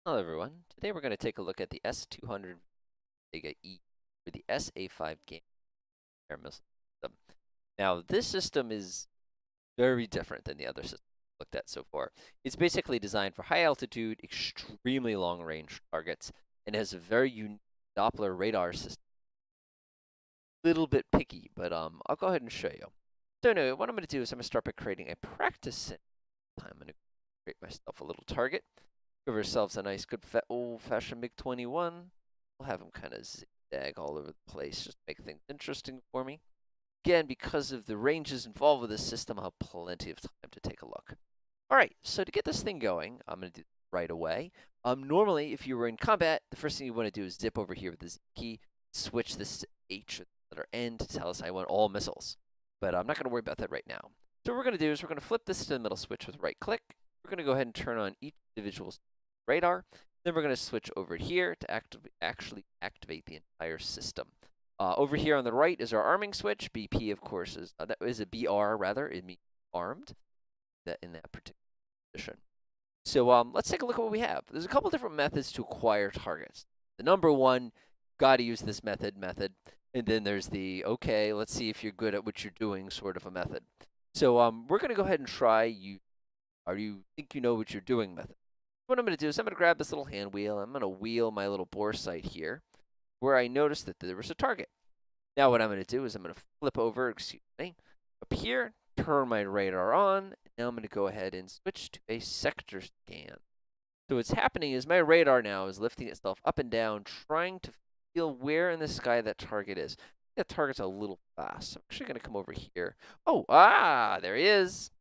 Hello everyone. Today we're going to take a look at the S-200 Vega E for the SA-5B air missile system. Now this system is very different than the other systems we've looked at so far. It's basically designed for high altitude, extremely long range targets, and has a very unique Doppler radar system. Little bit picky, but I'll go ahead and show you. So anyway, what I'm going to do is I'm going to start by creating a practice sim. I'm going to create myself a little target. Give ourselves a nice good old-fashioned MiG-21. We'll have them kind of zigzag all over the place, just make things interesting for me. Again, because of the ranges involved with this system, I'll have plenty of time to take a look. All right, so to get this thing going, I'm going to do it right away. Normally, if you were in combat, the first thing you want to do is zip over here with the Z key, switch this to H at the letter N to tell us I want all missiles. But I'm not going to worry about that right now. So what we're going to do is we're going to flip this to the middle switch with right click. We're going to go ahead and turn on each individual radar. Then we're going to switch over here to actually activate the entire system. Over here on the right is our arming switch. BP, of course, is that is a BR rather. It means armed. That in that particular position. So let's take a look at what we have. There's a couple different methods to acquire targets. The number one, got to use this method, and then there's the okay, let's see if you're good at what you're doing sort of a method. So we're going to go ahead and try you think you know what you're doing method. What I'm going to do is I'm going to grab this little hand wheel. I'm going to wheel my little bore sight here where I noticed that there was a target. Now what I'm going to do is I'm going to flip over, up here, turn my radar on. Now I'm going to go ahead and switch to a sector scan. So what's happening is my radar now is lifting itself up and down, trying to feel where in the sky that target is. That target's a little fast. So I'm actually going to come over here. Oh, there he is.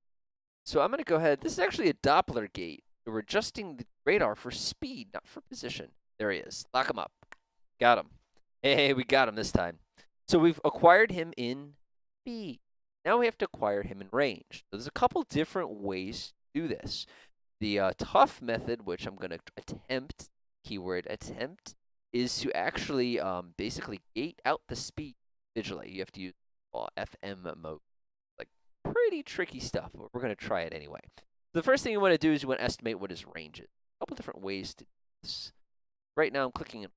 So I'm going to go ahead. This is actually a Doppler gate. So we're adjusting the radar for speed, not for position. There he is. Lock him up. Got him. Hey, we got him this time. So we've acquired him in speed. Now we have to acquire him in range. So there's a couple different ways to do this. The tough method, which I'm going to attempt, keyword attempt, is to actually basically gate out the speed digitally. You have to use FM mode. Like pretty tricky stuff, but we're going to try it anyway. The first thing you want to do is you want to estimate what his range is. A couple different ways to do this. Right now I'm clicking in.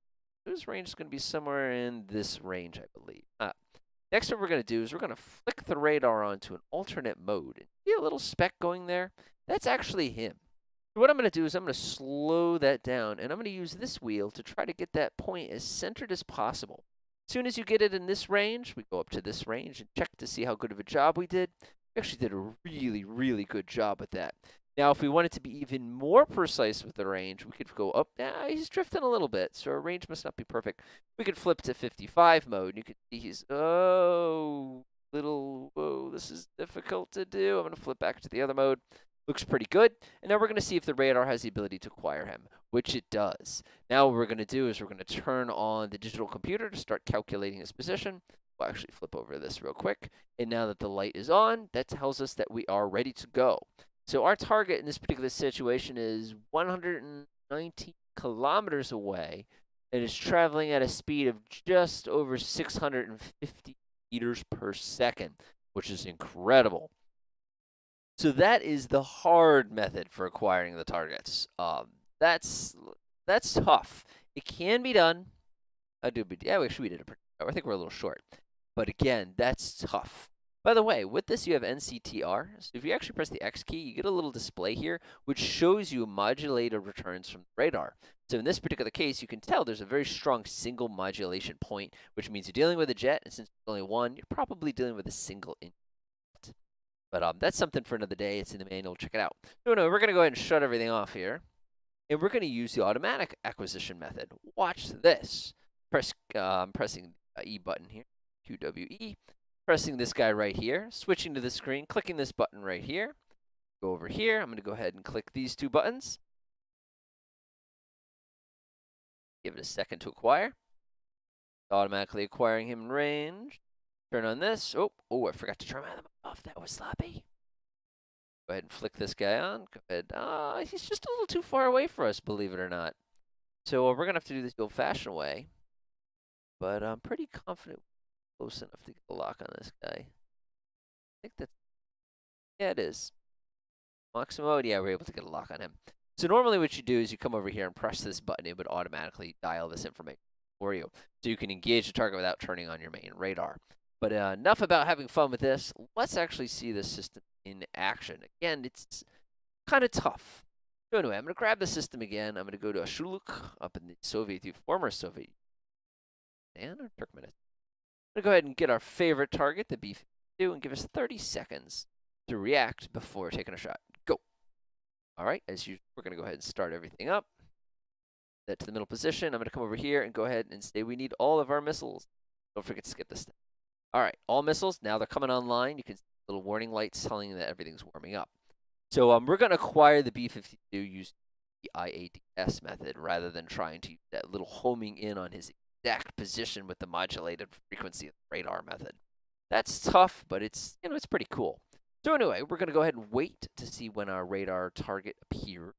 His range is going to be somewhere in this range, I believe. Next, what we're going to do is we're going to flick the radar onto an alternate mode. See a little speck going there? That's actually him. So what I'm going to do is I'm going to slow that down, and I'm going to use this wheel to try to get that point as centered as possible. As soon as you get it in this range, we go up to this range and check to see how good of a job we did. We actually did a really, really good job with that. Now, if we wanted to be even more precise with the range, we could go up. He's drifting a little bit, so our range must not be perfect. We could flip to 55 mode, and you can see he's, whoa, this is difficult to do. I'm going to flip back to the other mode. Looks pretty good. And now we're going to see if the radar has the ability to acquire him, which it does. Now what we're going to do is we're going to turn on the digital computer to start calculating his position. We'll actually flip over this real quick. And now that the light is on, that tells us that we are ready to go. So our target in this particular situation is 119 kilometers away and is traveling at a speed of just over 650 meters per second, which is incredible. So that is the hard method for acquiring the targets. That's tough. It can be done. Actually, we did it. I think we're a little short. But again, that's tough. By the way, with this you have NCTR. So if you actually press the X key, you get a little display here, which shows you modulated returns from the radar. So in this particular case, you can tell there's a very strong single modulation point, which means you're dealing with a jet, and since there's only one, you're probably dealing with a single inch. But that's something for another day. It's in the manual. Check it out. No, we're going to go ahead and shut everything off here. And we're going to use the automatic acquisition method. Watch this. I'm pressing the E button here, QWE. Pressing this guy right here, switching to the screen, clicking this button right here. Go over here. I'm going to go ahead and click these two buttons. Give it a second to acquire. Automatically acquiring him in range. Turn on this. Oh, I forgot to turn my off. That was sloppy. Go ahead and flick this guy on. Go ahead. He's just a little too far away for us, believe it or not. So we're going to have to do this the old-fashioned way. But I'm pretty confident we're close enough to get the lock on this guy. I think that's... Yeah, it is. Maximum mode, yeah, we're able to get a lock on him. So normally what you do is you come over here and press this button. It would automatically dial this information for you, so you can engage the target without turning on your main radar. But enough about having fun with this. Let's actually see this system in action. Again, it's kind of tough. So anyway, I'm going to grab the system again. I'm going to go to Ashuluk up in the former Soviet Union or Turkmenistan. I'm going to go ahead and get our favorite target, the B-52, and give us 30 seconds to react before taking a shot. Go. All right, as usual, we're going to go ahead and start everything up. That to the middle position. I'm going to come over here and go ahead and say we need all of our missiles. Don't forget to skip this step. All right, all missiles, now they're coming online. You can see little warning lights telling you that everything's warming up. So we're going to acquire the B-52 using the IADS method rather than trying to use that little homing in on his exact position with the modulated frequency of the radar method. That's tough, but it's pretty cool. So anyway, we're going to go ahead and wait to see when our radar target appears.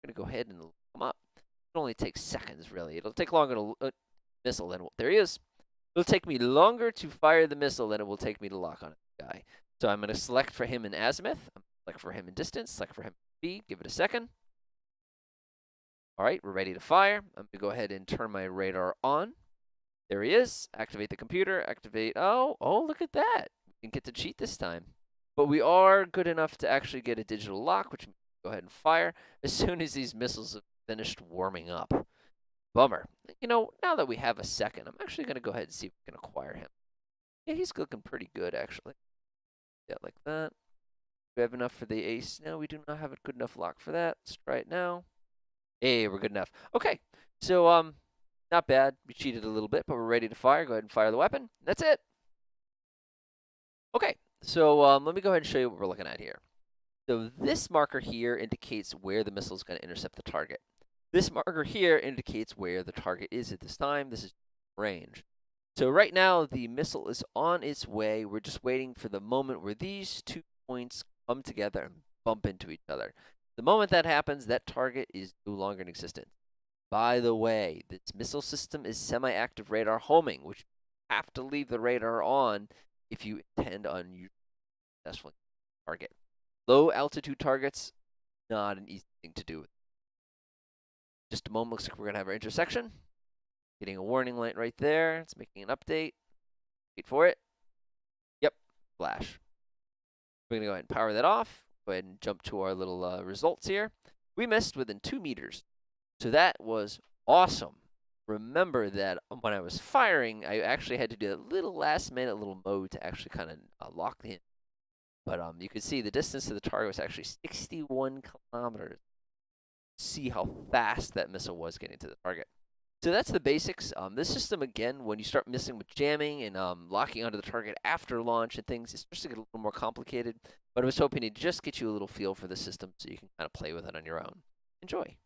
We're going to go ahead and look them up. It only takes seconds, really. It'll take longer to missile than there he is. It'll take me longer to fire the missile than it will take me to lock on a guy. So I'm going to select for him in azimuth. I'm going to select for him in distance. Select for him in speed. Give it a second. All right, we're ready to fire. I'm going to go ahead and turn my radar on. There he is. Activate the computer. Activate. Oh, look at that. We can get to cheat this time. But we are good enough to actually get a digital lock, which means go ahead and fire as soon as these missiles have finished warming up. Bummer. Now that we have a second, I'm actually going to go ahead and see if we can acquire him. Yeah, he's looking pretty good, actually. Yeah, like that. Do we have enough for the ace? No, we do not have a good enough lock for that. Let's try it now. Hey, we're good enough. Okay, so not bad. We cheated a little bit, but we're ready to fire. Go ahead and fire the weapon. That's it. Okay, so let me go ahead and show you what we're looking at here. So this marker here indicates where the missile is going to intercept the target. This marker here indicates where the target is at this time. This is range. So right now, the missile is on its way. We're just waiting for the moment where these 2 points come together and bump into each other. The moment that happens, that target is no longer in existence. By the way, this missile system is semi-active radar homing, which you have to leave the radar on if you intend on successfully target. Low altitude targets, not an easy thing to do. Just a moment, looks like we're going to have our intersection. Getting a warning light right there. It's making an update. Wait for it. Yep, flash. We're going to go ahead and power that off. Go ahead and jump to our little results here. We missed within 2 meters. So that was awesome. Remember that when I was firing, I actually had to do a little last-minute little mode to actually kind of lock in. But you can see the distance to the target was actually 61 kilometers. See how fast that missile was getting to the target. So that's the basics. This system, again, when you start messing with jamming and locking onto the target after launch and things, it starts to get a little more complicated. But I was hoping to just get you a little feel for the system so you can kind of play with it on your own. Enjoy.